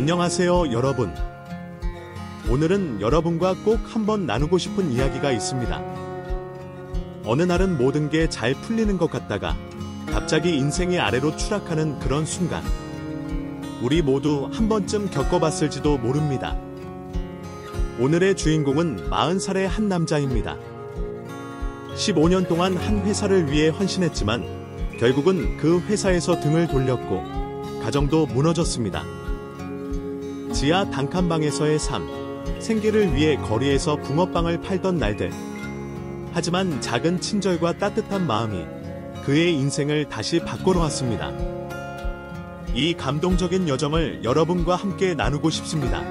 안녕하세요, 여러분. 오늘은 여러분과 꼭 한번 나누고 싶은 이야기가 있습니다. 어느 날은 모든 게 잘 풀리는 것 같다가 갑자기 인생이 아래로 추락하는 그런 순간. 우리 모두 한 번쯤 겪어봤을지도 모릅니다. 오늘의 주인공은 40살의 한 남자입니다. 15년 동안 한 회사를 위해 헌신했지만 결국은 그 회사에서 등을 돌렸고 가정도 무너졌습니다. 지하 단칸방에서의 삶, 생계를 위해 거리에서 붕어빵을 팔던 날들. 하지만 작은 친절과 따뜻한 마음이 그의 인생을 다시 바꿔놓았습니다. 이 감동적인 여정을 여러분과 함께 나누고 싶습니다.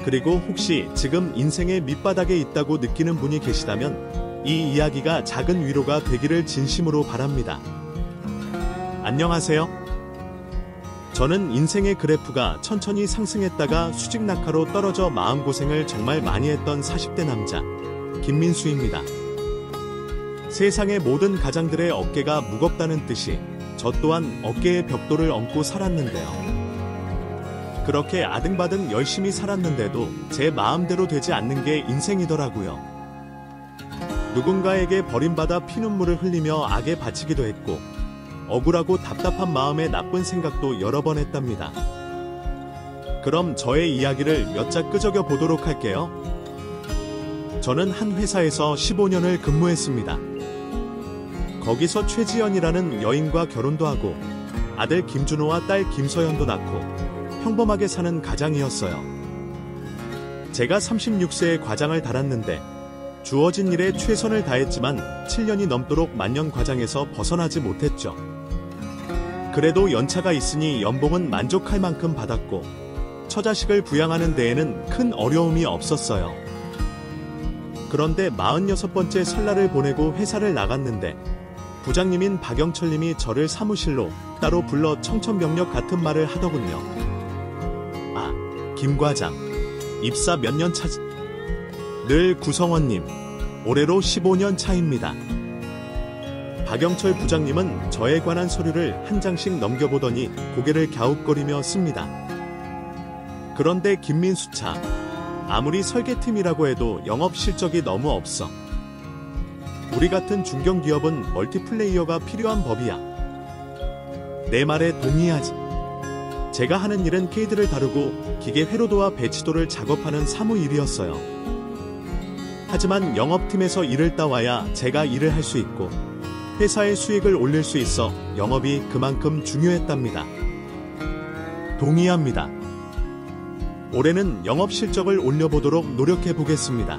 그리고 혹시 지금 인생의 밑바닥에 있다고 느끼는 분이 계시다면 이 이야기가 작은 위로가 되기를 진심으로 바랍니다. 안녕하세요. 저는 인생의 그래프가 천천히 상승했다가 수직낙하로 떨어져 마음고생을 정말 많이 했던 40대 남자 김민수입니다. 세상의 모든 가장들의 어깨가 무겁다는 뜻이 저 또한 어깨의 벽돌을 얹고 살았는데요. 그렇게 아등바등 열심히 살았는데도 제 마음대로 되지 않는 게 인생이더라고요. 누군가에게 버림받아 피눈물을 흘리며 악에 바치기도 했고 억울하고 답답한 마음에 나쁜 생각도 여러 번 했답니다. 그럼 저의 이야기를 몇 자 끄적여 보도록 할게요. 저는 한 회사에서 15년을 근무했습니다. 거기서 최지연이라는 여인과 결혼도 하고 아들 김준호와 딸 김서연도 낳고 평범하게 사는 가장이었어요. 제가 36세에 과장을 달았는데 주어진 일에 최선을 다했지만 7년이 넘도록 만년 과장에서 벗어나지 못했죠. 그래도 연차가 있으니 연봉은 만족할 만큼 받았고 처자식을 부양하는 데에는 큰 어려움이 없었어요. 그런데 46번째 설날을 보내고 회사를 나갔는데 부장님인 박영철님이 저를 사무실로 따로 불러 청천벽력 같은 말을 하더군요. 아, 김 과장, 입사 몇 년 차지? 늘 구성원님, 올해로 15년 차입니다. 박영철 부장님은 저에 관한 서류를 한 장씩 넘겨보더니 고개를 갸웃거리며 씁니다. 그런데 김민수 차, 아무리 설계팀이라고 해도 영업 실적이 너무 없어. 우리 같은 중견기업은 멀티플레이어가 필요한 법이야. 내 말에 동의하지. 제가 하는 일은 케이드를 다루고 기계 회로도와 배치도를 작업하는 사무 일이었어요. 하지만 영업팀에서 일을 따와야 제가 일을 할 수 있고 회사의 수익을 올릴 수 있어 영업이 그만큼 중요했답니다. 동의합니다. 올해는 영업 실적을 올려보도록 노력해보겠습니다.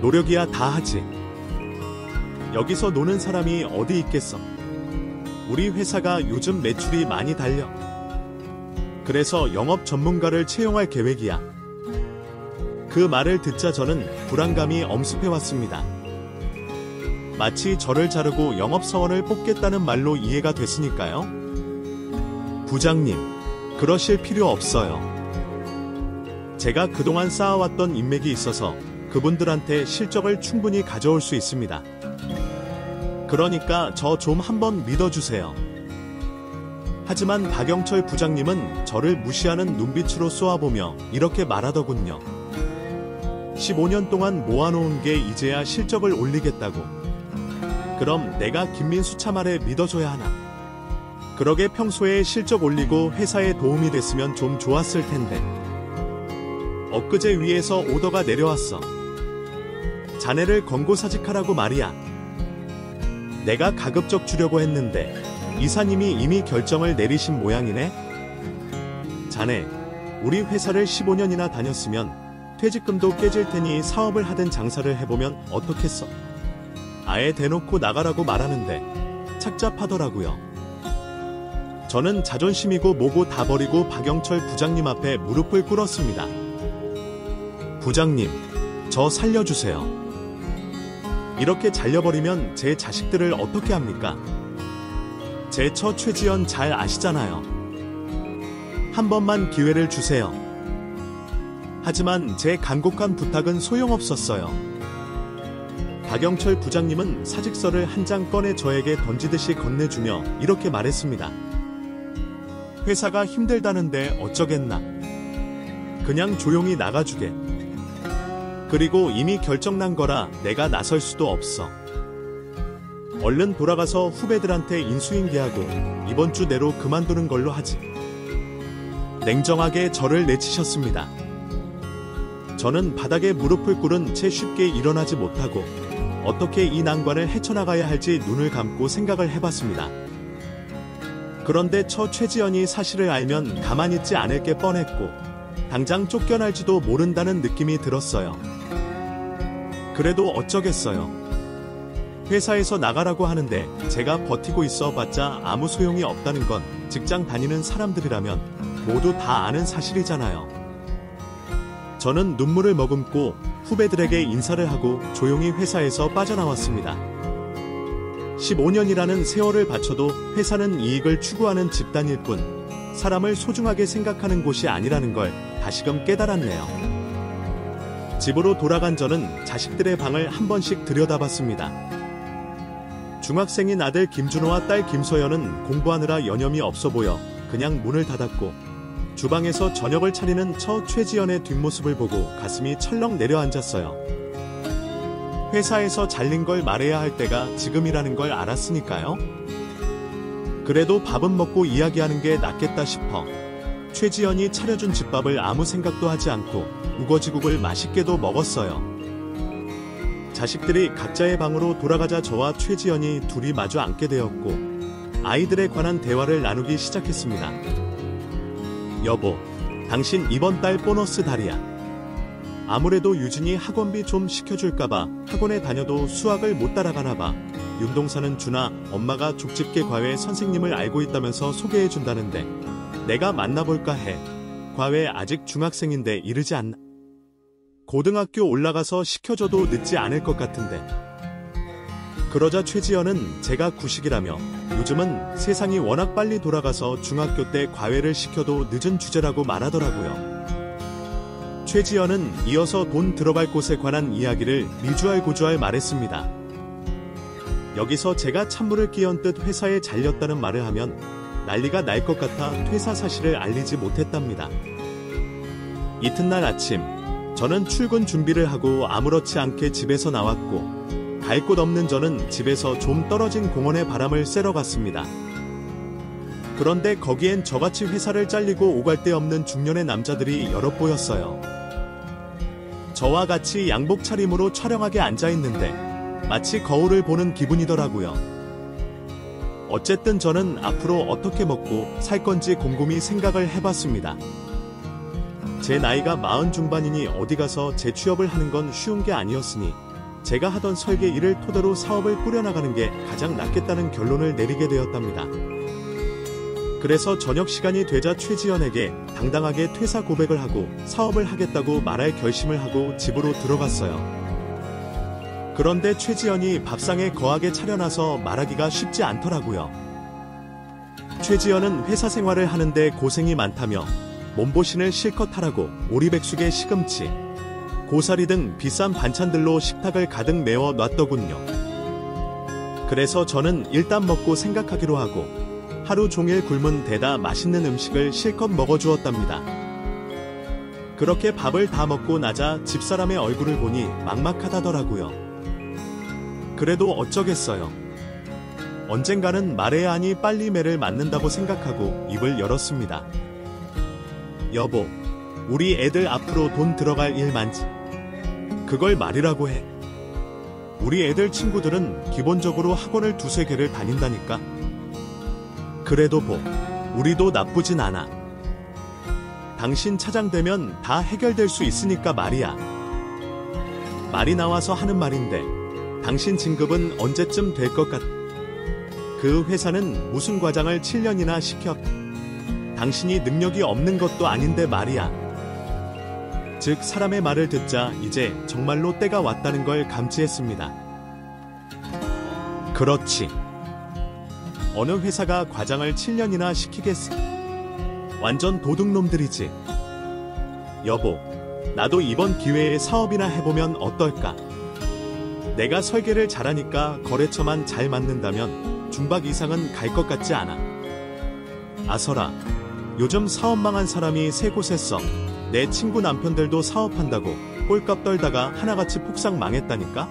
노력이야 다 하지. 여기서 노는 사람이 어디 있겠어. 우리 회사가 요즘 매출이 많이 달려. 그래서 영업 전문가를 채용할 계획이야. 그 말을 듣자 저는 불안감이 엄습해왔습니다. 마치 저를 자르고 영업사원을 뽑겠다는 말로 이해가 됐으니까요. 부장님, 그러실 필요 없어요. 제가 그동안 쌓아왔던 인맥이 있어서 그분들한테 실적을 충분히 가져올 수 있습니다. 그러니까 저 좀 한번 믿어주세요. 하지만 박영철 부장님은 저를 무시하는 눈빛으로 쏘아보며 이렇게 말하더군요. 15년 동안 모아놓은 게 이제야 실적을 올리겠다고. 그럼 내가 김민수 차 말에 믿어줘야 하나? 그러게 평소에 실적 올리고 회사에 도움이 됐으면 좀 좋았을 텐데. 엊그제 위에서 오더가 내려왔어. 자네를 권고사직하라고 말이야. 내가 가급적 주려고 했는데 이사님이 이미 결정을 내리신 모양이네. 자네, 우리 회사를 15년이나 다녔으면 퇴직금도 깨질 테니 사업을 하든 장사를 해보면 어떻겠어? 아예 대놓고 나가라고 말하는데 착잡하더라고요. 저는 자존심이고 뭐고 다 버리고 박영철 부장님 앞에 무릎을 꿇었습니다. 부장님, 저 살려주세요. 이렇게 잘려버리면 제 자식들을 어떻게 합니까? 제 처 최지연 잘 아시잖아요. 한 번만 기회를 주세요. 하지만 제 간곡한 부탁은 소용없었어요. 박영철 부장님은 사직서를 한 장 꺼내 저에게 던지듯이 건네주며 이렇게 말했습니다. 회사가 힘들다는데 어쩌겠나. 그냥 조용히 나가주게. 그리고 이미 결정난 거라 내가 나설 수도 없어. 얼른 돌아가서 후배들한테 인수인계하고 이번 주 내로 그만두는 걸로 하지. 냉정하게 저를 내치셨습니다. 저는 바닥에 무릎을 꿇은 채 쉽게 일어나지 못하고 어떻게 이 난관을 헤쳐나가야 할지 눈을 감고 생각을 해봤습니다. 그런데 최지연이 사실을 알면 가만히 있지 않을 게 뻔했고 당장 쫓겨날지도 모른다는 느낌이 들었어요. 그래도 어쩌겠어요. 회사에서 나가라고 하는데 제가 버티고 있어봤자 아무 소용이 없다는 건 직장 다니는 사람들이라면 모두 다 아는 사실이잖아요. 저는 눈물을 머금고 후배들에게 인사를 하고 조용히 회사에서 빠져나왔습니다. 15년이라는 세월을 바쳐도 회사는 이익을 추구하는 집단일 뿐 사람을 소중하게 생각하는 곳이 아니라는 걸 다시금 깨달았네요. 집으로 돌아간 저는 자식들의 방을 한 번씩 들여다봤습니다. 중학생인 아들 김준호와 딸 김소연은 공부하느라 여념이 없어 보여 그냥 문을 닫았고 주방에서 저녁을 차리는 최지연의 뒷모습을 보고 가슴이 철렁 내려앉았어요. 회사에서 잘린 걸 말해야 할 때가 지금이라는 걸 알았으니까요. 그래도 밥은 먹고 이야기하는 게 낫겠다 싶어 최지연이 차려준 집밥을 아무 생각도 하지 않고 우거지국을 맛있게도 먹었어요. 자식들이 각자의 방으로 돌아가자 저와 최지연이 둘이 마주 앉게 되었고 아이들에 관한 대화를 나누기 시작했습니다. 여보, 당신 이번 달 보너스 달이야. 아무래도 유진이 학원비 좀 시켜줄까봐 학원에 다녀도 수학을 못 따라가나봐. 윤동사는 준아, 엄마가 족집게 과외 선생님을 알고 있다면서 소개해준다는데 내가 만나볼까 해. 과외 아직 중학생인데 이르지 않나? 고등학교 올라가서 시켜줘도 늦지 않을 것 같은데. 그러자 최지연은 제가 구식이라며 요즘은 세상이 워낙 빨리 돌아가서 중학교 때 과외를 시켜도 늦은 주제라고 말하더라고요. 최지연은 이어서 돈 들어갈 곳에 관한 이야기를 미주알고주알 말했습니다. 여기서 제가 찬물을 끼얹듯 회사에 잘렸다는 말을 하면 난리가 날 것 같아 퇴사 사실을 알리지 못했답니다. 이튿날 아침 저는 출근 준비를 하고 아무렇지 않게 집에서 나왔고 갈 곳 없는 저는 집에서 좀 떨어진 공원에 바람을 쐬러 갔습니다. 그런데 거기엔 저같이 회사를 잘리고 오갈 데 없는 중년의 남자들이 여럿 보였어요. 저와 같이 양복 차림으로 촬영하게 앉아있는데 마치 거울을 보는 기분이더라고요. 어쨌든 저는 앞으로 어떻게 먹고 살 건지 곰곰이 생각을 해봤습니다. 제 나이가 40 중반이니 어디 가서 재취업을 하는 건 쉬운 게 아니었으니 제가 하던 설계 일을 토대로 사업을 꾸려나가는 게 가장 낫겠다는 결론을 내리게 되었답니다. 그래서 저녁 시간이 되자 최지연에게 당당하게 퇴사 고백을 하고 사업을 하겠다고 말할 결심을 하고 집으로 들어갔어요. 그런데 최지연이 밥상에 거하게 차려놔서 말하기가 쉽지 않더라고요. 최지연은 회사 생활을 하는데 고생이 많다며 몸보신을 실컷 하라고 오리백숙에 시금치, 고사리 등 비싼 반찬들로 식탁을 가득 메워 놨더군요. 그래서 저는 일단 먹고 생각하기로 하고 하루 종일 굶은 데다 맛있는 음식을 실컷 먹어주었답니다. 그렇게 밥을 다 먹고 나자 집사람의 얼굴을 보니 막막하다더라고요. 그래도 어쩌겠어요. 언젠가는 말해야 하니 빨리 매를 맞는다고 생각하고 입을 열었습니다. 여보, 우리 애들 앞으로 돈 들어갈 일 많지? 그걸 말이라고 해. 우리 애들 친구들은 기본적으로 학원을 2-3개를 다닌다니까. 그래도 우리도 나쁘진 않아. 당신 차장되면 다 해결될 수 있으니까 말이야. 말이 나와서 하는 말인데 당신 진급은 언제쯤 될 것 같? 그 회사는 무슨 과장을 7년이나 시켜? 당신이 능력이 없는 것도 아닌데 말이야. 즉 사람의 말을 듣자 이제 정말로 때가 왔다는 걸 감지했습니다. 그렇지. 어느 회사가 과장을 7년이나 시키겠어? 완전 도둑놈들이지. 여보, 나도 이번 기회에 사업이나 해보면 어떨까? 내가 설계를 잘하니까 거래처만 잘 맞는다면 중박 이상은 갈 것 같지 않아. 아서라, 요즘 사업 망한 사람이 세 곳에 써. 내 친구 남편들도 사업한다고 꼴값 떨다가 하나같이 폭삭 망했다니까?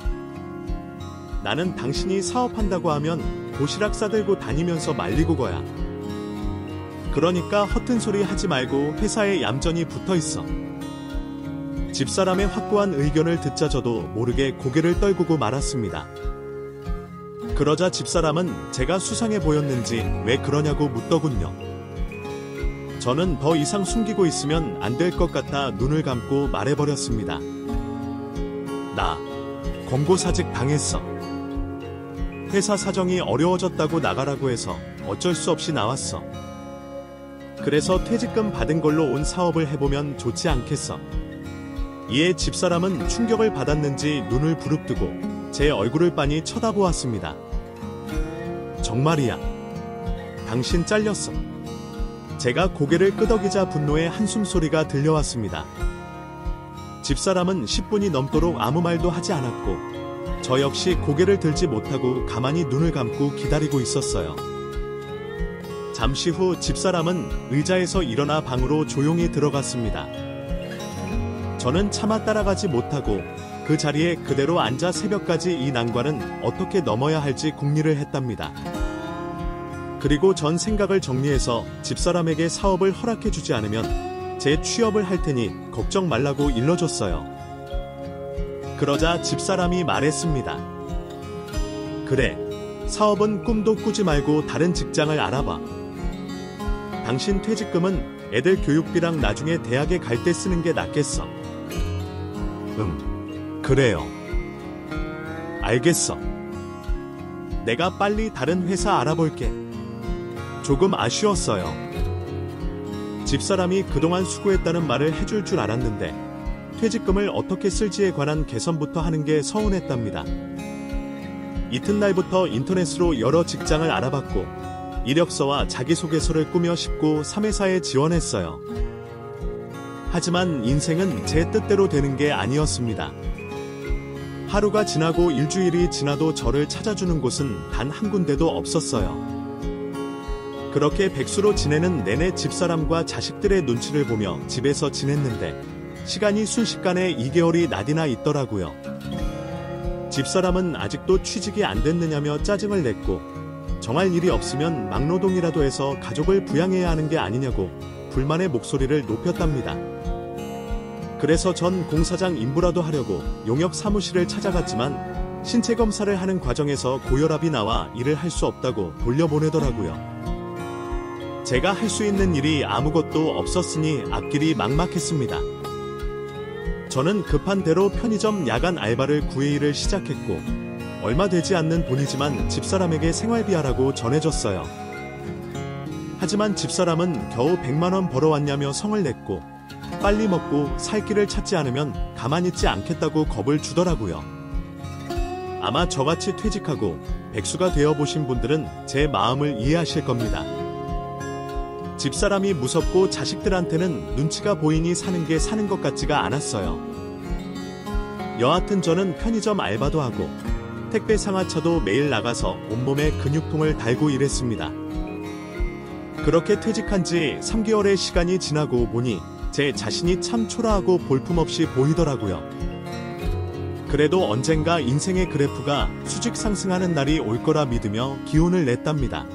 나는 당신이 사업한다고 하면 도시락 싸들고 다니면서 말리고 거야. 그러니까 허튼 소리 하지 말고 회사에 얌전히 붙어 있어. 집사람의 확고한 의견을 듣자 저도 모르게 고개를 떨구고 말았습니다. 그러자 집사람은 제가 수상해 보였는지 왜 그러냐고 묻더군요. 저는 더 이상 숨기고 있으면 안 될 것 같아 눈을 감고 말해버렸습니다. 나 권고사직 당했어. 회사 사정이 어려워졌다고 나가라고 해서 어쩔 수 없이 나왔어. 그래서 퇴직금 받은 걸로 온 사업을 해보면 좋지 않겠어. 이에 집사람은 충격을 받았는지 눈을 부릅뜨고 제 얼굴을 빤히 쳐다보았습니다. 정말이야. 당신 잘렸어. 제가 고개를 끄덕이자 분노의 한숨 소리가 들려왔습니다. 집사람은 10분이 넘도록 아무 말도 하지 않았고 저 역시 고개를 들지 못하고 가만히 눈을 감고 기다리고 있었어요. 잠시 후 집사람은 의자에서 일어나 방으로 조용히 들어갔습니다. 저는 차마 따라가지 못하고 그 자리에 그대로 앉아 새벽까지 이 난관은 어떻게 넘어야 할지 궁리를 했답니다. 그리고 전 생각을 정리해서 집사람에게 사업을 허락해주지 않으면 제 취업을 할 테니 걱정 말라고 일러줬어요. 그러자 집사람이 말했습니다. 그래, 사업은 꿈도 꾸지 말고 다른 직장을 알아봐. 당신 퇴직금은 애들 교육비랑 나중에 대학에 갈 때 쓰는 게 낫겠어. 그래요. 알겠어. 내가 빨리 다른 회사 알아볼게. 조금 아쉬웠어요. 집사람이 그동안 수고했다는 말을 해줄 줄 알았는데 퇴직금을 어떻게 쓸지에 관한 개선부터 하는 게 서운했답니다. 이튿날부터 인터넷으로 여러 직장을 알아봤고 이력서와 자기소개서를 꾸며 19 3회사에 지원했어요. 하지만 인생은 제 뜻대로 되는 게 아니었습니다. 하루가 지나고 일주일이 지나도 저를 찾아주는 곳은 단 한 군데도 없었어요. 그렇게 백수로 지내는 내내 집사람과 자식들의 눈치를 보며 집에서 지냈는데 시간이 순식간에 2개월이 나디나 있더라고요. 집사람은 아직도 취직이 안 됐느냐며 짜증을 냈고 정할 일이 없으면 막노동이라도 해서 가족을 부양해야 하는 게 아니냐고 불만의 목소리를 높였답니다. 그래서 전 공사장 인부라도 하려고 용역 사무실을 찾아갔지만 신체 검사를 하는 과정에서 고혈압이 나와 일을 할 수 없다고 돌려보내더라고요. 제가 할 수 있는 일이 아무것도 없었으니 앞길이 막막했습니다. 저는 급한 대로 편의점 야간 알바를 9회 일을 시작했고 얼마 되지 않는 돈이지만 집사람에게 생활비하라고 전해줬어요. 하지만 집사람은 겨우 100만 원 벌어왔냐며 성을 냈고 빨리 먹고 살 길을 찾지 않으면 가만히 있지 않겠다고 겁을 주더라고요. 아마 저같이 퇴직하고 백수가 되어보신 분들은 제 마음을 이해하실 겁니다. 집사람이 무섭고 자식들한테는 눈치가 보이니 사는 게 사는 것 같지가 않았어요. 여하튼 저는 편의점 알바도 하고 택배 상하차도 매일 나가서 온몸에 근육통을 달고 일했습니다. 그렇게 퇴직한 지 3개월의 시간이 지나고 보니 제 자신이 참 초라하고 볼품없이 보이더라고요. 그래도 언젠가 인생의 그래프가 수직 상승하는 날이 올 거라 믿으며 기운을 냈답니다.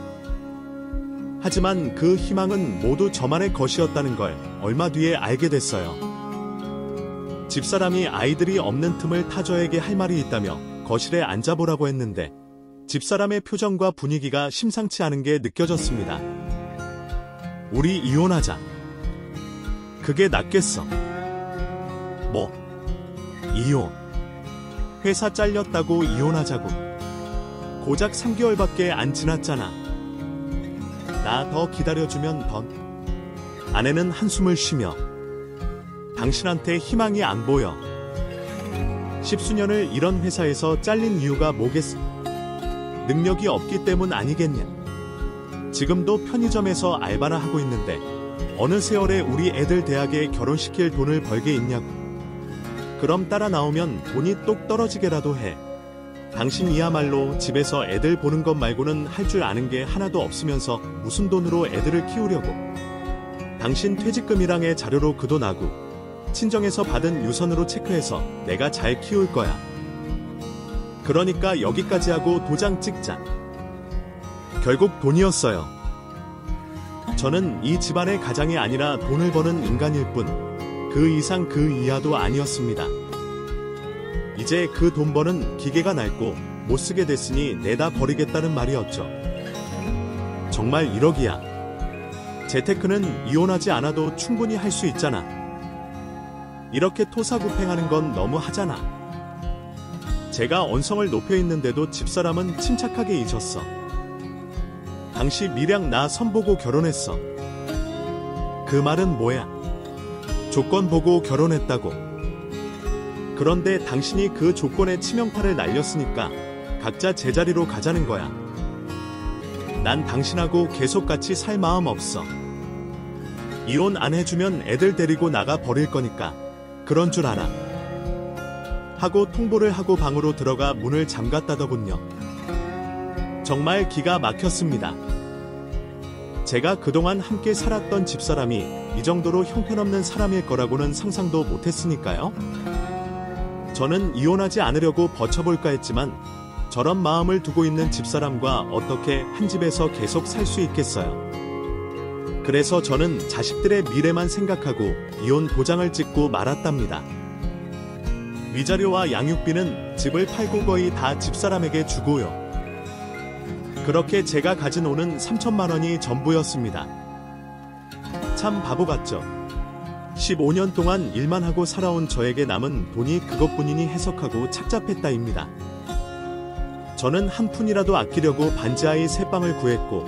하지만 그 희망은 모두 저만의 것이었다는 걸 얼마 뒤에 알게 됐어요. 집사람이 아이들이 없는 틈을 타 저에게 할 말이 있다며 거실에 앉아보라고 했는데 집사람의 표정과 분위기가 심상치 않은 게 느껴졌습니다. 우리 이혼하자. 그게 낫겠어. 뭐? 이혼. 회사 잘렸다고 이혼하자고. 고작 3개월밖에 안 지났잖아. 나 더 기다려주면 던. 아내는 한숨을 쉬며 당신한테 희망이 안 보여. 10수년을 이런 회사에서 잘린 이유가 뭐겠어? 능력이 없기 때문 아니겠냐? 지금도 편의점에서 알바나 하고 있는데 어느 세월에 우리 애들 대학에 결혼시킬 돈을 벌게 있냐고. 그럼 따라 나오면 돈이 똑 떨어지게라도 해. 당신이야말로 집에서 애들 보는 것 말고는 할 줄 아는 게 하나도 없으면서 무슨 돈으로 애들을 키우려고. 당신 퇴직금이랑의 자료로 그 돈 나고 친정에서 받은 유선으로 체크해서 내가 잘 키울 거야. 그러니까 여기까지 하고 도장 찍자. 결국 돈이었어요. 저는 이 집안의 가장이 아니라 돈을 버는 인간일 뿐, 그 이상 그 이하도 아니었습니다. 이제 그 돈 버는 기계가 낡고 못 쓰게 됐으니 내다 버리겠다는 말이었죠. 정말 1억이야. 재테크는 이혼하지 않아도 충분히 할 수 있잖아. 이렇게 토사구팽하는 건 너무 하잖아. 제가 언성을 높여 있는데도 집사람은 침착하게 잊었어. 당시 미량 나 선보고 결혼했어. 그 말은 뭐야? 조건 보고 결혼했다고. 그런데 당신이 그 조건에 치명타를 날렸으니까 각자 제자리로 가자는 거야. 난 당신하고 계속 같이 살 마음 없어. 이혼 안 해주면 애들 데리고 나가 버릴 거니까 그런 줄 알아. 하고 통보를 하고 방으로 들어가 문을 잠갔다더군요. 정말 기가 막혔습니다. 제가 그동안 함께 살았던 집사람이 이 정도로 형편없는 사람일 거라고는 상상도 못했으니까요. 저는 이혼하지 않으려고 버텨볼까 했지만 저런 마음을 두고 있는 집사람과 어떻게 한 집에서 계속 살 수 있겠어요. 그래서 저는 자식들의 미래만 생각하고 이혼 도장을 찍고 말았답니다. 위자료와 양육비는 집을 팔고 거의 다 집사람에게 주고요. 그렇게 제가 가진 돈은 3천만 원이 전부였습니다. 참 바보 같죠? 15년 동안 일만 하고 살아온 저에게 남은 돈이 그것뿐이니 해석하고 착잡했다입니다. 저는 한 푼이라도 아끼려고 반지하의 새 방을 구했고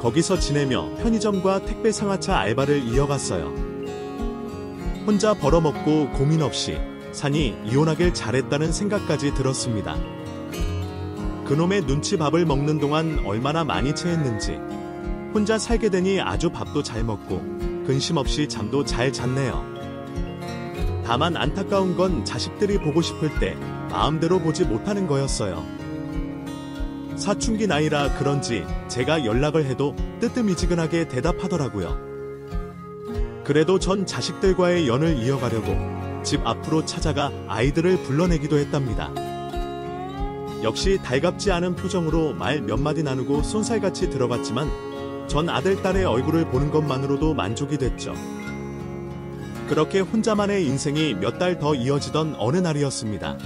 거기서 지내며 편의점과 택배 상하차 알바를 이어갔어요. 혼자 벌어먹고 고민 없이 사니 이혼하길 잘했다는 생각까지 들었습니다. 그놈의 눈치밥을 먹는 동안 얼마나 많이 체했는지 혼자 살게 되니 아주 밥도 잘 먹고 근심 없이 잠도 잘 잤네요. 다만 안타까운 건 자식들이 보고 싶을 때 마음대로 보지 못하는 거였어요. 사춘기 나이라 그런지 제가 연락을 해도 뜨뜻미지근하게 대답하더라고요. 그래도 전 자식들과의 연을 이어가려고 집 앞으로 찾아가 아이들을 불러내기도 했답니다. 역시 달갑지 않은 표정으로 말 몇 마디 나누고 쏜살같이 들어갔지만 전 아들, 딸의 얼굴을 보는 것만으로도 만족이 됐죠. 그렇게 혼자만의 인생이 몇 달 더 이어지던 어느 날이었습니다.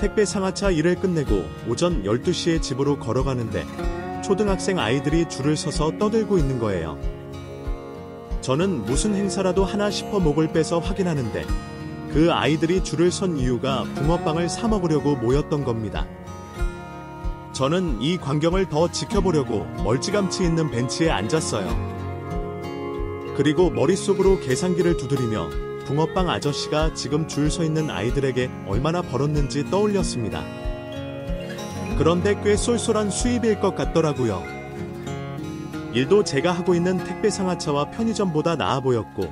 택배 상하차 일을 끝내고 오전 12시에 집으로 걸어가는데 초등학생 아이들이 줄을 서서 떠들고 있는 거예요. 저는 무슨 행사라도 하나 싶어 목을 빼서 확인하는데 그 아이들이 줄을 선 이유가 붕어빵을 사 먹으려고 모였던 겁니다. 저는 이 광경을 더 지켜보려고 멀찌감치 있는 벤치에 앉았어요. 그리고 머릿속으로 계산기를 두드리며 붕어빵 아저씨가 지금 줄 서 있는 아이들에게 얼마나 벌었는지 떠올렸습니다. 그런데 꽤 쏠쏠한 수입일 것 같더라고요. 일도 제가 하고 있는 택배 상하차와 편의점보다 나아 보였고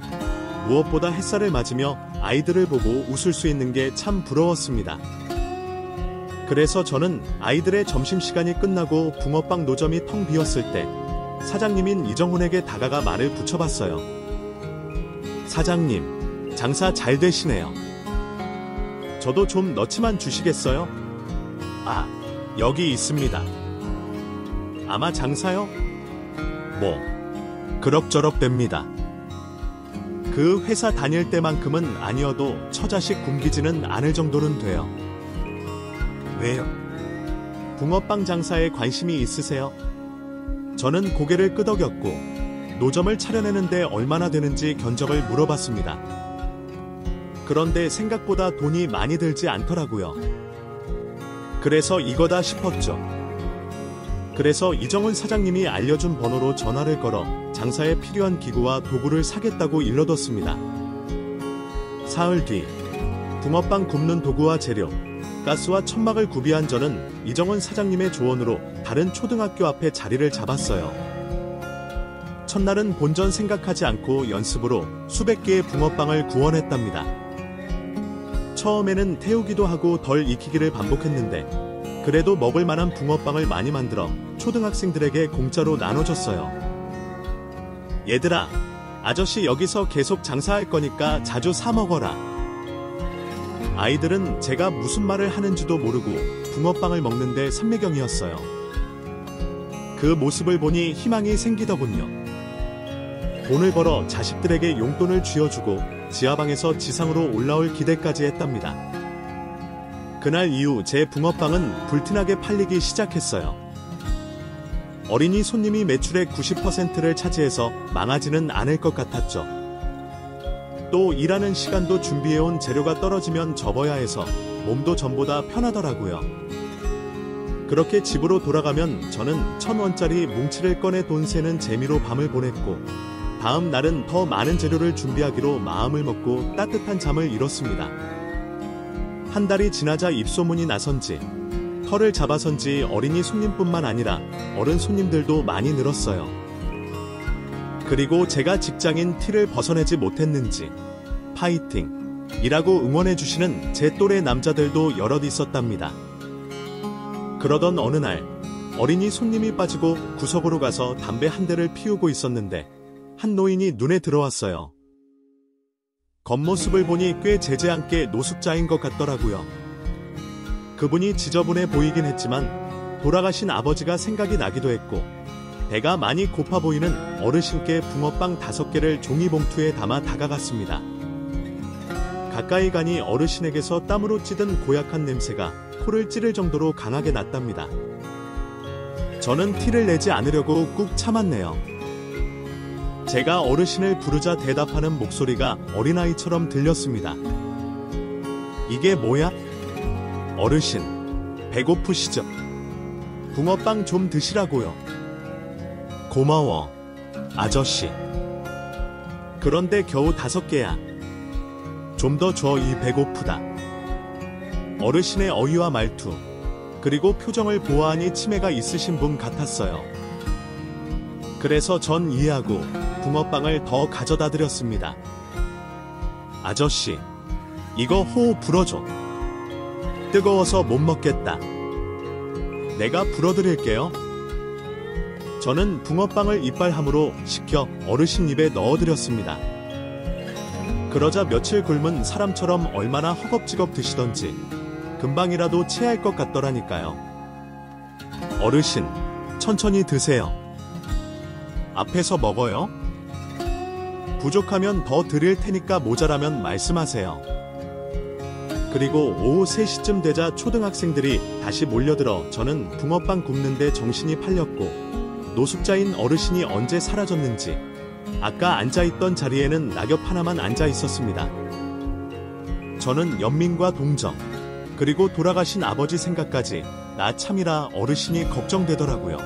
무엇보다 햇살을 맞으며 아이들을 보고 웃을 수 있는 게 참 부러웠습니다. 그래서 저는 아이들의 점심시간이 끝나고 붕어빵 노점이 텅 비었을 때 사장님인 이정훈에게 다가가 말을 붙여봤어요. 사장님, 장사 잘 되시네요. 저도 좀 넣지만 주시겠어요? 아, 여기 있습니다. 아마 장사요? 뭐, 그럭저럭 됩니다. 그 회사 다닐 때만큼은 아니어도 처자식 굶기지는 않을 정도는 돼요. 왜요? 붕어빵 장사에 관심이 있으세요? 저는 고개를 끄덕였고 노점을 차려내는데 얼마나 되는지 견적을 물어봤습니다. 그런데 생각보다 돈이 많이 들지 않더라고요. 그래서 이거다 싶었죠. 그래서 이정훈 사장님이 알려준 번호로 전화를 걸어 장사에 필요한 기구와 도구를 사겠다고 일러뒀습니다. 사흘 뒤 붕어빵 굽는 도구와 재료, 가스와 천막을 구비한 저는 이정훈 사장님의 조언으로 다른 초등학교 앞에 자리를 잡았어요. 첫날은 본전 생각하지 않고 연습으로 수백 개의 붕어빵을 구워냈답니다. 처음에는 태우기도 하고 덜 익히기를 반복했는데 그래도 먹을 만한 붕어빵을 많이 만들어 초등학생들에게 공짜로 나눠줬어요. 얘들아, 아저씨 여기서 계속 장사할 거니까 자주 사 먹어라. 아이들은 제가 무슨 말을 하는지도 모르고 붕어빵을 먹는데 삼매경이었어요. 그 모습을 보니 희망이 생기더군요. 돈을 벌어 자식들에게 용돈을 쥐어주고 지하방에서 지상으로 올라올 기대까지 했답니다. 그날 이후 제 붕어빵은 불티나게 팔리기 시작했어요. 어린이 손님이 매출의 90%를 차지해서 망하지는 않을 것 같았죠. 또 일하는 시간도 준비해온 재료가 떨어지면 접어야 해서 몸도 전보다 편하더라고요. 그렇게 집으로 돌아가면 저는 1,000원짜리 뭉치를 꺼내 돈 세는 재미로 밤을 보냈고 다음 날은 더 많은 재료를 준비하기로 마음을 먹고 따뜻한 잠을 이뤘습니다. 한 달이 지나자 입소문이 나선지 털을 잡아선지 어린이 손님뿐만 아니라 어른 손님들도 많이 늘었어요. 그리고 제가 직장인 티를 벗어내지 못했는지 파이팅! 이라고 응원해주시는 제 또래 남자들도 여럿 있었답니다. 그러던 어느 날 어린이 손님이 빠지고 구석으로 가서 담배 한 대를 피우고 있었는데 한 노인이 눈에 들어왔어요. 겉모습을 보니 꽤 제재 않게 노숙자인 것 같더라고요. 그분이 지저분해 보이긴 했지만 돌아가신 아버지가 생각이 나기도 했고 배가 많이 고파 보이는 어르신께 붕어빵 5개를 종이봉투에 담아 다가갔습니다. 가까이 가니 어르신에게서 땀으로 찌든 고약한 냄새가 코를 찌를 정도로 강하게 났답니다. 저는 티를 내지 않으려고 꾹 참았네요. 제가 어르신을 부르자 대답하는 목소리가 어린아이처럼 들렸습니다. 이게 뭐야? 어르신, 배고프시죠? 붕어빵 좀 드시라고요. 고마워, 아저씨. 그런데 겨우 5개야. 좀 더 줘, 이 배고프다. 어르신의 어휘와 말투, 그리고 표정을 보아하니 치매가 있으신 분 같았어요. 그래서 전 이해하고 붕어빵을 더 가져다 드렸습니다. 아저씨, 이거 호호 불어줘. 뜨거워서 못 먹겠다. 내가 불어드릴게요. 저는 붕어빵을 이빨함으로 식혀 어르신 입에 넣어드렸습니다. 그러자 며칠 굶은 사람처럼 얼마나 허겁지겁 드시던지 금방이라도 체할 것 같더라니까요. 어르신, 천천히 드세요. 앞에서 먹어요. 부족하면 더 드릴 테니까 모자라면 말씀하세요. 그리고 오후 3시쯤 되자 초등학생들이 다시 몰려들어 저는 붕어빵 굽는데 정신이 팔렸고 노숙자인 어르신이 언제 사라졌는지 아까 앉아있던 자리에는 낙엽 하나만 앉아있었습니다. 저는 연민과 동정, 그리고 돌아가신 아버지 생각까지 나 참이라 어르신이 걱정되더라고요.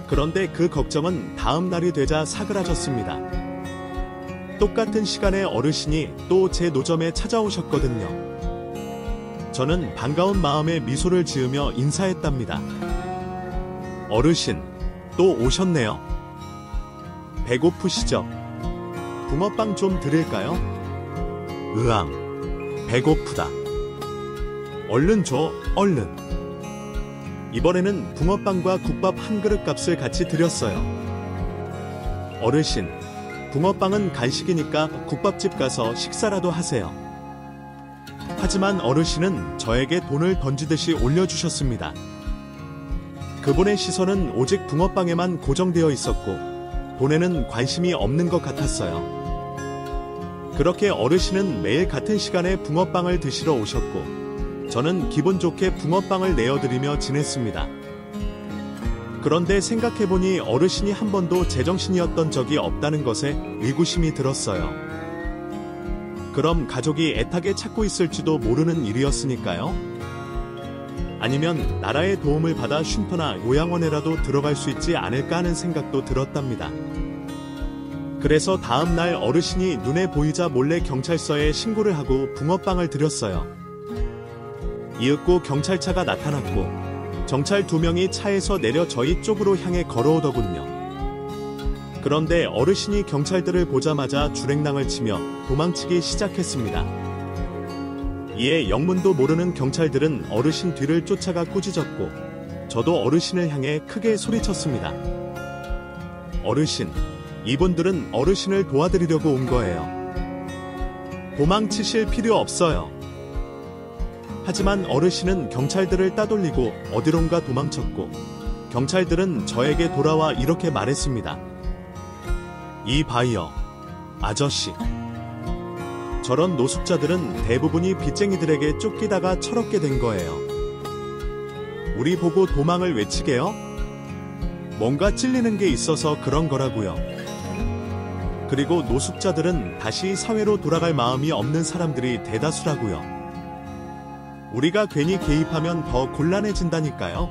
그런데 그 걱정은 다음 날이 되자 사그라졌습니다. 똑같은 시간에 어르신이 또 제 노점에 찾아오셨거든요. 저는 반가운 마음에 미소를 지으며 인사했답니다. 어르신, 또 오셨네요. 배고프시죠? 붕어빵 좀 드릴까요? 으앙, 배고프다. 얼른 줘, 얼른. 이번에는 붕어빵과 국밥 한 그릇 값을 같이 드렸어요. 어르신, 붕어빵은 간식이니까 국밥집 가서 식사라도 하세요. 하지만 어르신은 저에게 돈을 던지듯이 올려주셨습니다. 그분의 시선은 오직 붕어빵에만 고정되어 있었고 돈에는 관심이 없는 것 같았어요. 그렇게 어르신은 매일 같은 시간에 붕어빵을 드시러 오셨고 저는 기분 좋게 붕어빵을 내어드리며 지냈습니다. 그런데 생각해보니 어르신이 한 번도 제정신이었던 적이 없다는 것에 의구심이 들었어요. 그럼 가족이 애타게 찾고 있을지도 모르는 일이었으니까요? 아니면 나라의 도움을 받아 쉼터나 요양원에라도 들어갈 수 있지 않을까 하는 생각도 들었답니다. 그래서 다음 날 어르신이 눈에 보이자 몰래 경찰서에 신고를 하고 붕어빵을 드렸어요. 이윽고 경찰차가 나타났고 경찰 2명이 차에서 내려 저희 쪽으로 향해 걸어오더군요. 그런데 어르신이 경찰들을 보자마자 주랭랑을 치며 도망치기 시작했습니다. 이에 영문도 모르는 경찰들은 어르신 뒤를 쫓아가 꾸짖었고 저도 어르신을 향해 크게 소리쳤습니다. 어르신, 이분들은 어르신을 도와드리려고 온 거예요. 도망치실 필요 없어요. 하지만 어르신은 경찰들을 따돌리고 어디론가 도망쳤고, 경찰들은 저에게 돌아와 이렇게 말했습니다. 이봐요, 아저씨. 저런 노숙자들은 대부분이 빚쟁이들에게 쫓기다가 철없게 된 거예요. 우리 보고 도망을 외치게요? 뭔가 찔리는 게 있어서 그런 거라고요. 그리고 노숙자들은 다시 사회로 돌아갈 마음이 없는 사람들이 대다수라고요. 우리가 괜히 개입하면 더 곤란해진다니까요.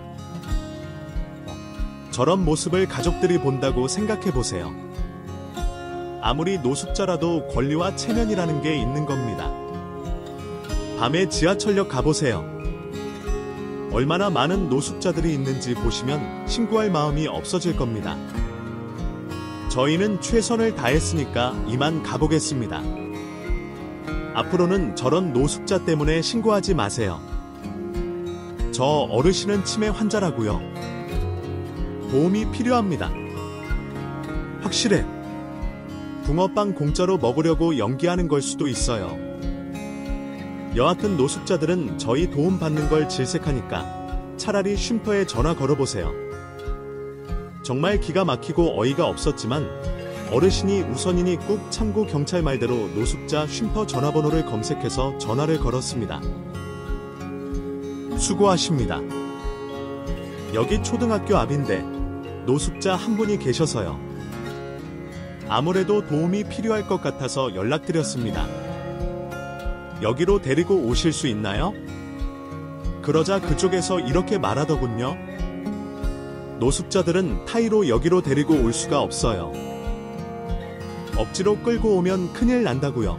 저런 모습을 가족들이 본다고 생각해보세요. 아무리 노숙자라도 권리와 체면이라는 게 있는 겁니다. 밤에 지하철역 가보세요. 얼마나 많은 노숙자들이 있는지 보시면 신고할 마음이 없어질 겁니다. 저희는 최선을 다했으니까 이만 가보겠습니다. 앞으로는 저런 노숙자 때문에 신고하지 마세요. 저 어르신은 치매 환자라고요. 도움이 필요합니다. 확실해. 붕어빵 공짜로 먹으려고 연기하는 걸 수도 있어요. 여하튼 노숙자들은 저희 도움 받는 걸 질색하니까 차라리 쉼터에 전화 걸어보세요. 정말 기가 막히고 어이가 없었지만 어르신이 우선이니 꾹 참고 경찰 말대로 노숙자 쉼터 전화번호를 검색해서 전화를 걸었습니다. 수고하십니다. 여기 초등학교 앞인데 노숙자 한 분이 계셔서요. 아무래도 도움이 필요할 것 같아서 연락드렸습니다. 여기로 데리고 오실 수 있나요? 그러자 그쪽에서 이렇게 말하더군요. 노숙자들은 타이로 여기로 데리고 올 수가 없어요. 억지로 끌고 오면 큰일 난다고요.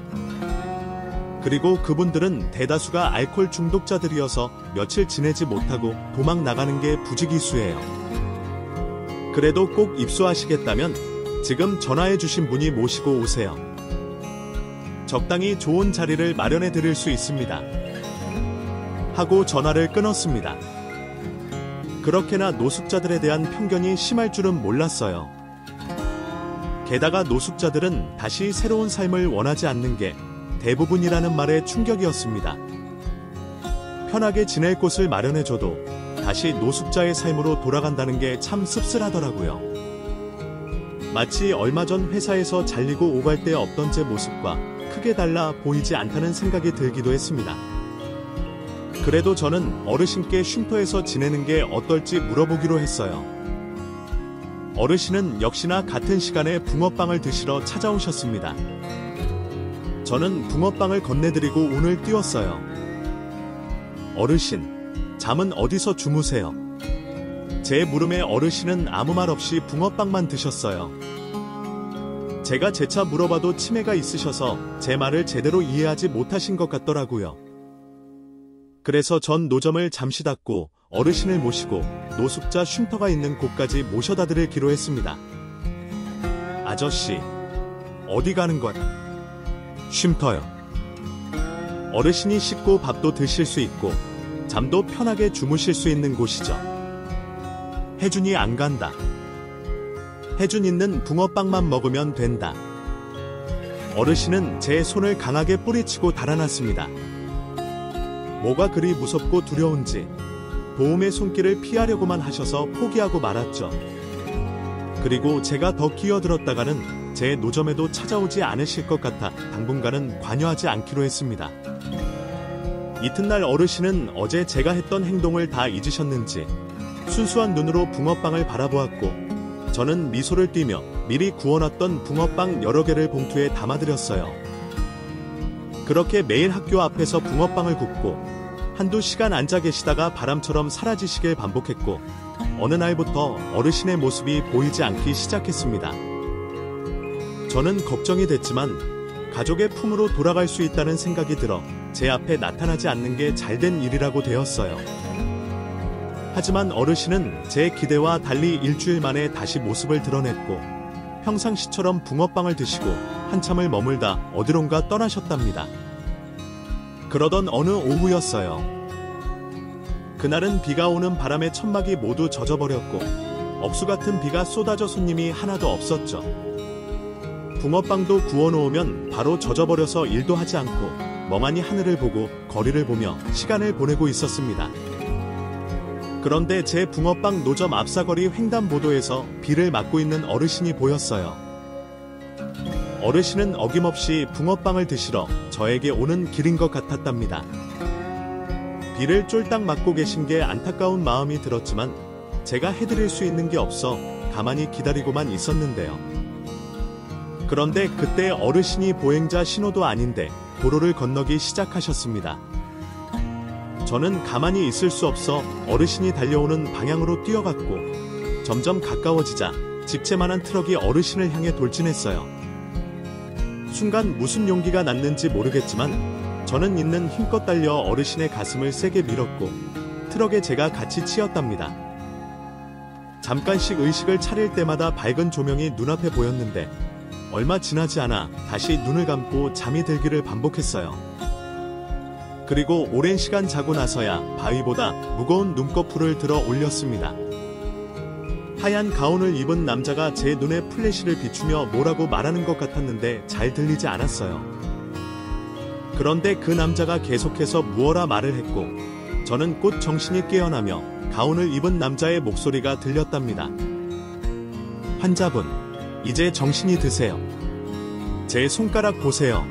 그리고 그분들은 대다수가 알코올 중독자들이어서 며칠 지내지 못하고 도망 나가는 게 부지기수예요. 그래도 꼭 입수하시겠다면 지금 전화해 주신 분이 모시고 오세요. 적당히 좋은 자리를 마련해 드릴 수 있습니다. 하고 전화를 끊었습니다. 그렇게나 노숙자들에 대한 편견이 심할 줄은 몰랐어요. 게다가 노숙자들은 다시 새로운 삶을 원하지 않는 게 대부분이라는 말에 충격이었습니다. 편하게 지낼 곳을 마련해줘도 다시 노숙자의 삶으로 돌아간다는 게 참 씁쓸하더라고요. 마치 얼마 전 회사에서 잘리고 오갈 때 없던 제 모습과 크게 달라 보이지 않다는 생각이 들기도 했습니다. 그래도 저는 어르신께 쉼터에서 지내는 게 어떨지 물어보기로 했어요. 어르신은 역시나 같은 시간에 붕어빵을 드시러 찾아오셨습니다. 저는 붕어빵을 건네드리고 운을 띄웠어요. 어르신, 잠은 어디서 주무세요? 제 물음에 어르신은 아무 말 없이 붕어빵만 드셨어요. 제가 재차 물어봐도 치매가 있으셔서 제 말을 제대로 이해하지 못하신 것 같더라고요. 그래서 전 노점을 잠시 닫고 어르신을 모시고 노숙자 쉼터가 있는 곳까지 모셔다 드리기로 했습니다. 아저씨, 어디 가는 거야? 쉼터요. 어르신이 씻고 밥도 드실 수 있고 잠도 편하게 주무실 수 있는 곳이죠. 혜준이 안 간다. 혜준 있는 붕어빵만 먹으면 된다. 어르신은 제 손을 강하게 뿌리치고 달아났습니다. 뭐가 그리 무섭고 두려운지 도움의 손길을 피하려고만 하셔서 포기하고 말았죠. 그리고 제가 더 끼어들었다가는 제 노점에도 찾아오지 않으실 것 같아 당분간은 관여하지 않기로 했습니다. 이튿날 어르신은 어제 제가 했던 행동을 다 잊으셨는지 순수한 눈으로 붕어빵을 바라보았고 저는 미소를 띠며 미리 구워놨던 붕어빵 여러 개를 봉투에 담아드렸어요. 그렇게 매일 학교 앞에서 붕어빵을 굽고 한두 시간 앉아 계시다가 바람처럼 사라지시길 반복했고 어느 날부터 어르신의 모습이 보이지 않기 시작했습니다. 저는 걱정이 됐지만 가족의 품으로 돌아갈 수 있다는 생각이 들어 제 앞에 나타나지 않는 게 잘된 일이라고 되었어요. 하지만 어르신은 제 기대와 달리 일주일 만에 다시 모습을 드러냈고 평상시처럼 붕어빵을 드시고 한참을 머물다 어디론가 떠나셨답니다. 그러던 어느 오후였어요. 그날은 비가 오는 바람에 천막이 모두 젖어버렸고 억수 같은 비가 쏟아져 손님이 하나도 없었죠. 붕어빵도 구워놓으면 바로 젖어버려서 일도 하지 않고 멍하니 하늘을 보고 거리를 보며 시간을 보내고 있었습니다. 그런데 제 붕어빵 노점 앞사거리 횡단보도에서 비를 맞고 있는 어르신이 보였어요. 어르신은 어김없이 붕어빵을 드시러 저에게 오는 길인 것 같았답니다. 비를 쫄딱 맞고 계신 게 안타까운 마음이 들었지만 제가 해드릴 수 있는 게 없어 가만히 기다리고만 있었는데요. 그런데 그때 어르신이 보행자 신호도 아닌데 도로를 건너기 시작하셨습니다. 저는 가만히 있을 수 없어 어르신이 달려오는 방향으로 뛰어갔고 점점 가까워지자 집채만한 트럭이 어르신을 향해 돌진했어요. 순간 무슨 용기가 났는지 모르겠지만 저는 있는 힘껏 달려 어르신의 가슴을 세게 밀었고 트럭에 제가 같이 치였답니다. 잠깐씩 의식을 차릴 때마다 밝은 조명이 눈앞에 보였는데 얼마 지나지 않아 다시 눈을 감고 잠이 들기를 반복했어요. 그리고 오랜 시간 자고 나서야 바위보다 무거운 눈꺼풀을 들어 올렸습니다. 하얀 가운을 입은 남자가 제 눈에 플래시를 비추며 뭐라고 말하는 것 같았는데 잘 들리지 않았어요. 그런데 그 남자가 계속해서 무어라 말을 했고 저는 곧 정신이 깨어나며 가운을 입은 남자의 목소리가 들렸답니다. 환자분, 이제 정신이 드세요. 제 손가락 보세요.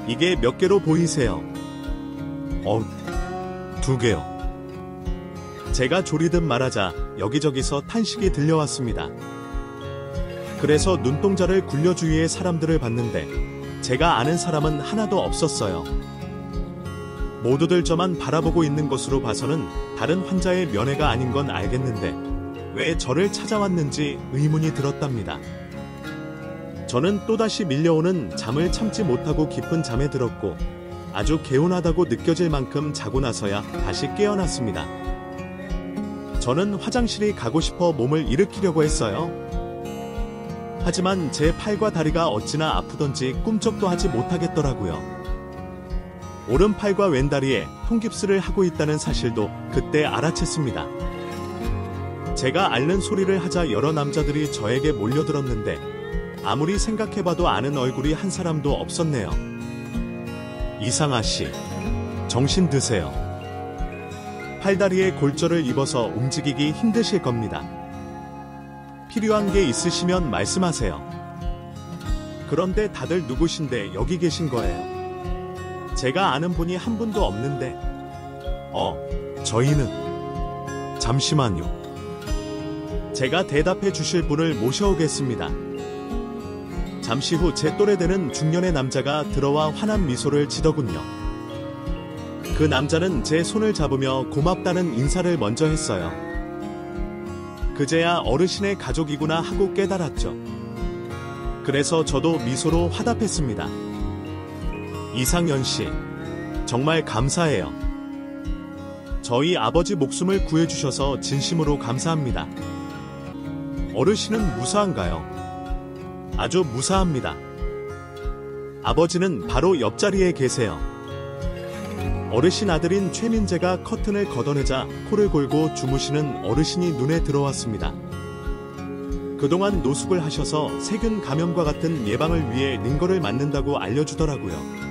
이게 몇 개로 보이세요? 2개요. 제가 조리듯 말하자 여기저기서 탄식이 들려왔습니다. 그래서 눈동자를 굴려 주위의 사람들을 봤는데 제가 아는 사람은 하나도 없었어요. 모두들 저만 바라보고 있는 것으로 봐서는 다른 환자의 면회가 아닌 건 알겠는데 왜 저를 찾아왔는지 의문이 들었답니다. 저는 또다시 밀려오는 잠을 참지 못하고 깊은 잠에 들었고 아주 개운하다고 느껴질 만큼 자고 나서야 다시 깨어났습니다. 저는 화장실이 가고 싶어 몸을 일으키려고 했어요. 하지만 제 팔과 다리가 어찌나 아프던지 꿈쩍도 하지 못하겠더라고요. 오른팔과 왼다리에 통깁스를 하고 있다는 사실도 그때 알아챘습니다. 제가 앓는 소리를 하자 여러 남자들이 저에게 몰려들었는데 아무리 생각해봐도 아는 얼굴이 한 사람도 없었네요. 이상아 씨, 정신 드세요. 팔다리에 골절을 입어서 움직이기 힘드실 겁니다. 필요한 게 있으시면 말씀하세요. 그런데 다들 누구신데 여기 계신 거예요? 제가 아는 분이 한 분도 없는데. 저희는. 잠시만요. 제가 대답해 주실 분을 모셔오겠습니다. 잠시 후 제 또래 되는 중년의 남자가 들어와 환한 미소를 지더군요. 그 남자는 제 손을 잡으며 고맙다는 인사를 먼저 했어요. 그제야 어르신의 가족이구나 하고 깨달았죠. 그래서 저도 미소로 화답했습니다. 이상현 씨, 정말 감사해요. 저희 아버지 목숨을 구해주셔서 진심으로 감사합니다. 어르신은 무사한가요? 아주 무사합니다. 아버지는 바로 옆자리에 계세요. 어르신 아들인 최민재가 커튼을 걷어내자 코를 골고 주무시는 어르신이 눈에 들어왔습니다. 그동안 노숙을 하셔서 세균 감염과 같은 예방을 위해 링거를 맞는다고 알려주더라고요.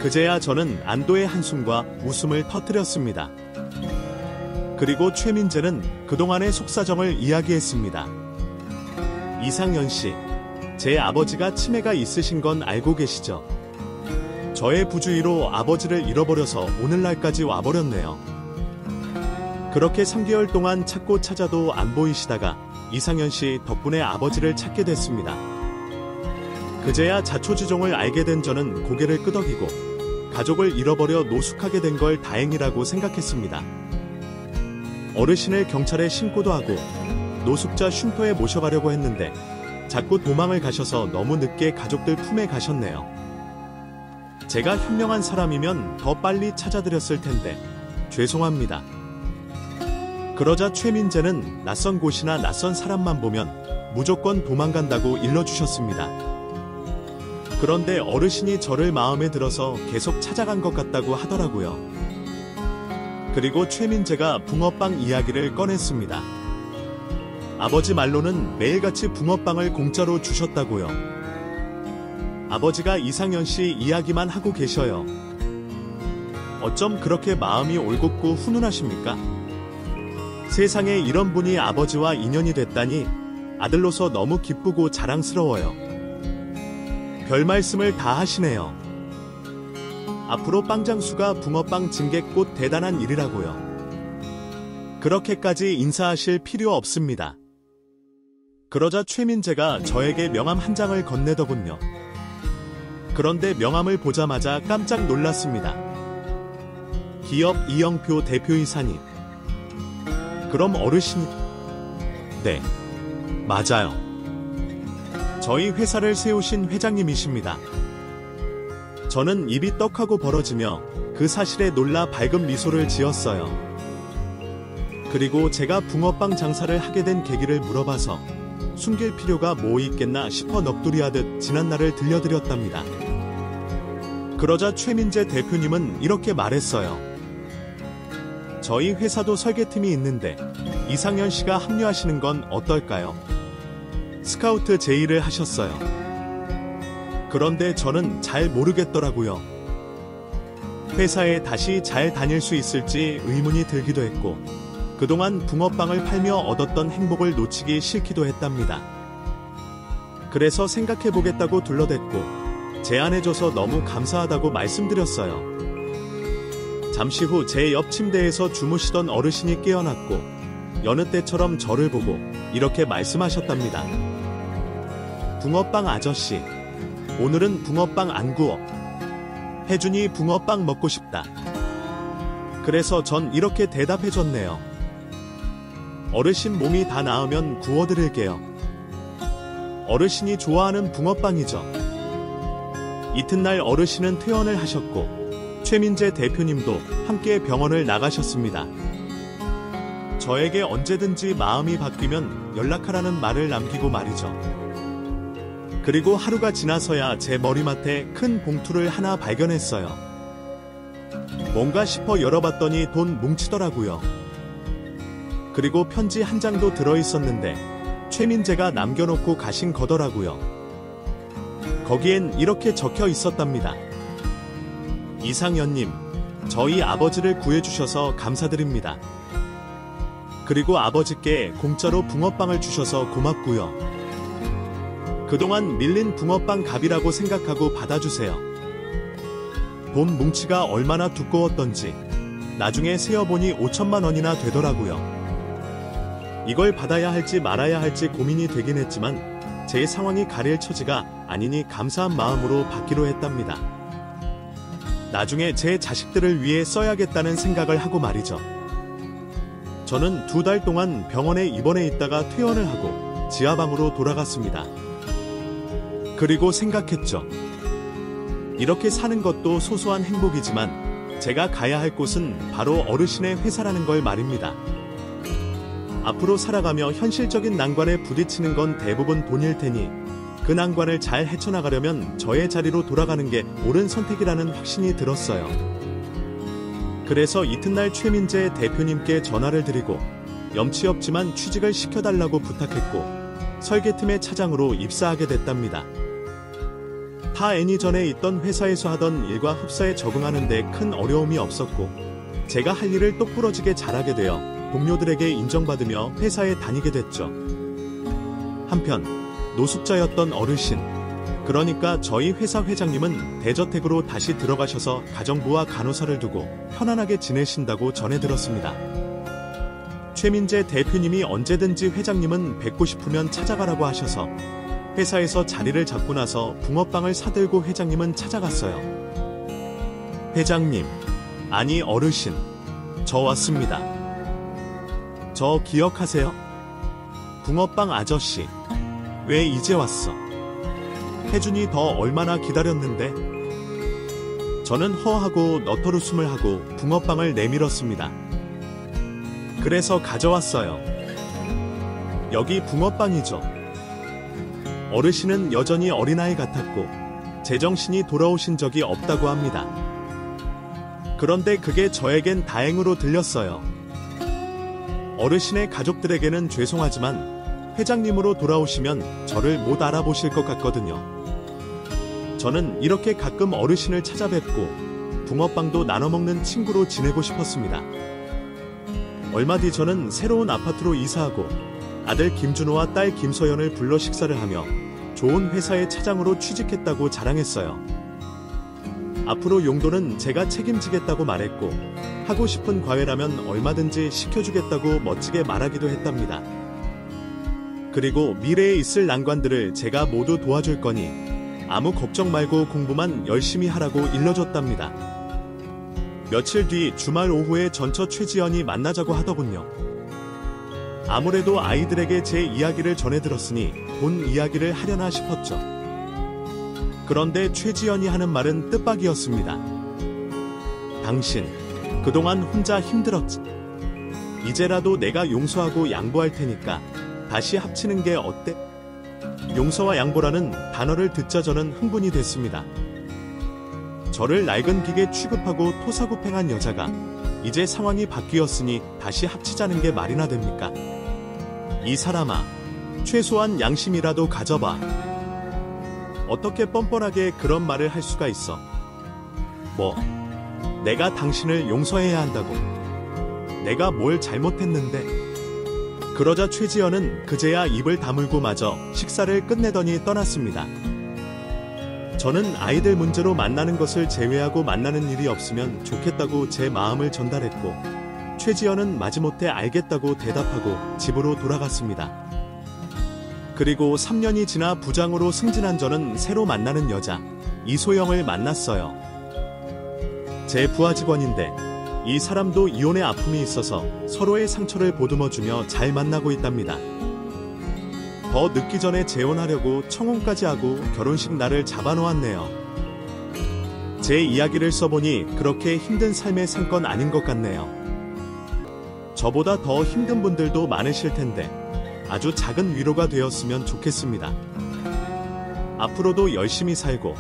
그제야 저는 안도의 한숨과 웃음을 터뜨렸습니다. 그리고 최민재는 그동안의 속사정을 이야기했습니다. 이상현 씨, 제 아버지가 치매가 있으신 건 알고 계시죠? 저의 부주의로 아버지를 잃어버려서 오늘날까지 와버렸네요. 그렇게 3개월 동안 찾고 찾아도 안 보이시다가 이상현 씨 덕분에 아버지를 찾게 됐습니다. 그제야 자초지종을 알게 된 저는 고개를 끄덕이고 가족을 잃어버려 노숙하게 된 걸 다행이라고 생각했습니다. 어르신을 경찰에 신고도 하고 노숙자 쉼터에 모셔가려고 했는데 자꾸 도망을 가셔서 너무 늦게 가족들 품에 가셨네요. 제가 현명한 사람이면 더 빨리 찾아드렸을 텐데 죄송합니다. 그러자 최민재는 낯선 곳이나 낯선 사람만 보면 무조건 도망간다고 일러주셨습니다. 그런데 어르신이 저를 마음에 들어서 계속 찾아간 것 같다고 하더라고요. 그리고 최민재가 붕어빵 이야기를 꺼냈습니다. 아버지 말로는 매일같이 붕어빵을 공짜로 주셨다고요. 아버지가 이상현 씨 이야기만 하고 계셔요. 어쩜 그렇게 마음이 올곧고 훈훈하십니까? 세상에 이런 분이 아버지와 인연이 됐다니 아들로서 너무 기쁘고 자랑스러워요. 별 말씀을 다 하시네요. 앞으로 빵장수가 붕어빵 징객 대단한 일이라고요. 그렇게까지 인사하실 필요 없습니다. 그러자 최민재가 저에게 명함 한 장을 건네더군요. 그런데 명함을 보자마자 깜짝 놀랐습니다. 기업 이영표 대표이사님. 그럼 어르신이... 네, 맞아요. 저희 회사를 세우신 회장님이십니다. 저는 입이 떡하고 벌어지며 그 사실에 놀라 밝은 미소를 지었어요. 그리고 제가 붕어빵 장사를 하게 된 계기를 물어봐서 숨길 필요가 뭐 있겠나 싶어 넋두리하듯 지난날을 들려드렸답니다. 그러자 최민재 대표님은 이렇게 말했어요. 저희 회사도 설계팀이 있는데 이상현 씨가 합류하시는 건 어떨까요? 스카우트 제의를 하셨어요. 그런데 저는 잘 모르겠더라고요. 회사에 다시 잘 다닐 수 있을지 의문이 들기도 했고 그동안 붕어빵을 팔며 얻었던 행복을 놓치기 싫기도 했답니다. 그래서 생각해보겠다고 둘러댔고 제안해줘서 너무 감사하다고 말씀드렸어요. 잠시 후 제 옆 침대에서 주무시던 어르신이 깨어났고 여느 때처럼 저를 보고 이렇게 말씀하셨답니다. 붕어빵 아저씨, 오늘은 붕어빵 안 구워. 혜준이 붕어빵 먹고 싶다. 그래서 전 이렇게 대답해줬네요. 어르신 몸이 다 나으면 구워드릴게요. 어르신이 좋아하는 붕어빵이죠. 이튿날 어르신은 퇴원을 하셨고 최민재 대표님도 함께 병원을 나가셨습니다. 저에게 언제든지 마음이 바뀌면 연락하라는 말을 남기고 말이죠. 그리고 하루가 지나서야 제 머리맡에 큰 봉투를 하나 발견했어요. 뭔가 싶어 열어봤더니 돈 뭉치더라고요. 그리고 편지 한 장도 들어있었는데 최민재가 남겨놓고 가신 거더라고요. 거기엔 이렇게 적혀 있었답니다. 이상현님, 저희 아버지를 구해주셔서 감사드립니다. 그리고 아버지께 공짜로 붕어빵을 주셔서 고맙고요. 그동안 밀린 붕어빵 값이라고 생각하고 받아주세요. 돈 뭉치가 얼마나 두꺼웠던지 나중에 세어보니 5천만 원이나 되더라고요. 이걸 받아야 할지 말아야 할지 고민이 되긴 했지만 제 상황이 가릴 처지가 아니니 감사한 마음으로 받기로 했답니다. 나중에 제 자식들을 위해 써야겠다는 생각을 하고 말이죠. 저는 2달 동안 병원에 입원해 있다가 퇴원을 하고 지하방으로 돌아갔습니다. 그리고 생각했죠. 이렇게 사는 것도 소소한 행복이지만 제가 가야 할 곳은 바로 어르신의 회사라는 걸 말입니다. 앞으로 살아가며 현실적인 난관에 부딪히는 건 대부분 돈일 테니 그 난관을 잘 헤쳐나가려면 저의 자리로 돌아가는 게 옳은 선택이라는 확신이 들었어요. 그래서 이튿날 최민재 대표님께 전화를 드리고 염치 없지만 취직을 시켜달라고 부탁했고 설계팀의 차장으로 입사하게 됐답니다. 타 N이 전에 있던 회사에서 하던 일과 흡사에 적응하는 데 큰 어려움이 없었고 제가 할 일을 똑부러지게 잘하게 되어 동료들에게 인정받으며 회사에 다니게 됐죠. 한편 노숙자였던 어르신, 그러니까 저희 회사 회장님은 대저택으로 다시 들어가셔서 가정부와 간호사를 두고 편안하게 지내신다고 전해 들었습니다. 최민재 대표님이 언제든지 회장님은 뵙고 싶으면 찾아가라고 하셔서 회사에서 자리를 잡고 나서 붕어빵을 사들고 회장님은 찾아갔어요. 회장님, 아니 어르신, 저 왔습니다. 저 기억하세요? 붕어빵 아저씨, 왜 이제 왔어? 혜준이 더 얼마나 기다렸는데? 저는 허하고 너털웃음을 하고 붕어빵을 내밀었습니다. 그래서 가져왔어요. 여기 붕어빵이죠. 어르신은 여전히 어린아이 같았고 제정신이 돌아오신 적이 없다고 합니다. 그런데 그게 저에겐 다행으로 들렸어요. 어르신의 가족들에게는 죄송하지만 회장님으로 돌아오시면 저를 못 알아보실 것 같거든요. 저는 이렇게 가끔 어르신을 찾아뵙고 붕어빵도 나눠 먹는 친구로 지내고 싶었습니다. 얼마 뒤 저는 새로운 아파트로 이사하고 아들 김준호와 딸 김서연을 불러 식사를 하며 좋은 회사의 차장으로 취직했다고 자랑했어요. 앞으로 용돈은 제가 책임지겠다고 말했고 하고 싶은 과외라면 얼마든지 시켜주겠다고 멋지게 말하기도 했답니다. 그리고 미래에 있을 난관들을 제가 모두 도와줄 거니 아무 걱정 말고 공부만 열심히 하라고 일러줬답니다. 며칠 뒤 주말 오후에 전처 최지연이 만나자고 하더군요. 아무래도 아이들에게 제 이야기를 전해들었으니 본 이야기를 하려나 싶었죠. 그런데 최지연이 하는 말은 뜻밖이었습니다. 당신, 그동안 혼자 힘들었지. 이제라도 내가 용서하고 양보할 테니까 다시 합치는 게 어때? 용서와 양보라는 단어를 듣자 저는 흥분이 됐습니다. 저를 낡은 기계 취급하고 토사구팽한 여자가 이제 상황이 바뀌었으니 다시 합치자는 게 말이나 됩니까? 이 사람아, 최소한 양심이라도 가져봐. 어떻게 뻔뻔하게 그런 말을 할 수가 있어? 뭐, 내가 당신을 용서해야 한다고. 내가 뭘 잘못했는데? 그러자 최지연은 그제야 입을 다물고 마저 식사를 끝내더니 떠났습니다. 저는 아이들 문제로 만나는 것을 제외하고 만나는 일이 없으면 좋겠다고 제 마음을 전달했고 최지연은 마지못해 알겠다고 대답하고 집으로 돌아갔습니다. 그리고 3년이 지나 부장으로 승진한 저는 새로 만나는 여자 이소영을 만났어요. 제 부하 직원인데 이 사람도 이혼의 아픔이 있어서 서로의 상처를 보듬어주며 잘 만나고 있답니다. 더 늦기 전에 재혼하려고 청혼까지 하고 결혼식 날을 잡아놓았네요. 제 이야기를 써보니 그렇게 힘든 삶의 상권 아닌 것 같네요. 저보다 더 힘든 분들도 많으실 텐데 아주 작은 위로가 되었으면 좋겠습니다. 앞으로도 열심히 살고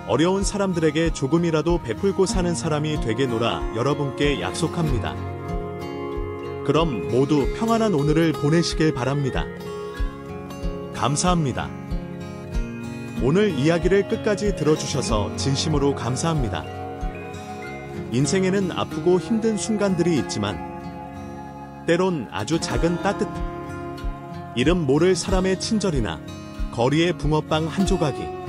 어려운 사람들에게 조금이라도 베풀고 사는 사람이 되게노라 여러분께 약속합니다. 그럼 모두 평안한 오늘을 보내시길 바랍니다. 감사합니다. 오늘 이야기를 끝까지 들어주셔서 진심으로 감사합니다. 인생에는 아프고 힘든 순간들이 있지만 때론 아주 작은 따뜻, 이름 모를 사람의 친절이나 거리의 붕어빵 한 조각이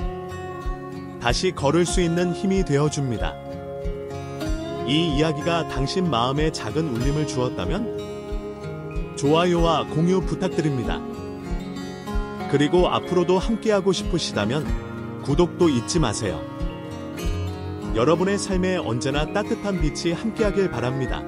다시 걸을 수 있는 힘이 되어줍니다. 이 이야기가 당신 마음에 작은 울림을 주었다면 좋아요와 공유 부탁드립니다. 그리고 앞으로도 함께하고 싶으시다면 구독도 잊지 마세요. 여러분의 삶에 언제나 따뜻한 빛이 함께하길 바랍니다.